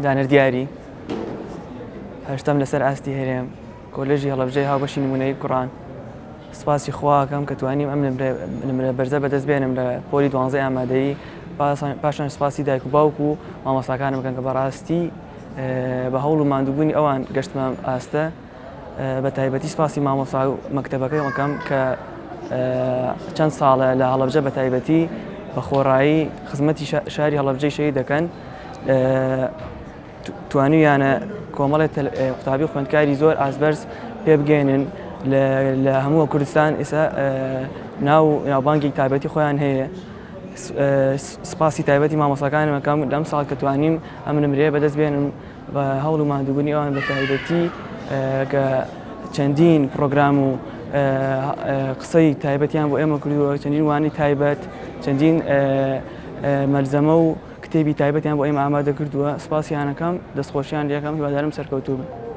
دانەردیاری هەشتم لەسەر ئاستی هەرێم کۆلێژی هەڵەبجەی هاوبەشی نمونەی کوڕان سپاسی خواکەم کە توانیم ئەم نمرە بەرزە بەدەست بێنم لە پۆلی 12 ئامادەیی پاشان سپاسی دایک و باوک و مامۆستاکانم بکەن کە بەڕاستی بە هەوڵ و ماندووبوونی ئەوان گەشتمە ئاستە بە تایبەتی سپاسی مامۆستا و مەکتەبەکەی مەکەم کە چەند ساڵە لە هەڵەبجە بە تایبەتی بە خۆڕایی خزمەتی شاری هەڵەبجەی شەهید دەکەن توانیویانە کۆمەڵێک قوتابی خوێندکاری زۆر ئاسبەرز پێ بگەێنن لە هەموو کوردستان ئێستا ناوبانگی تایبەتی خۆیان هەیە سپاسی تایبەتی مامۆستاکانم مەکەم لەم ساڵ کە توانیم ئەم نمرەیە بەدەست بێنم بە هەوڵ و ماندووبوونی ئەوان بە تایبەتی کە چەندین پرۆگرام و قسەی تایبەتیان بۆ ئێمە کردووە چەندین وانی تایبەت چەندین مەلزەمە و کتێبی تایبەتیان بۆ ئێمە ئامادە کردووە سپاسیانەکەم دەستخۆشیان لێکەم هیوادارم سەرکەوتوو بن.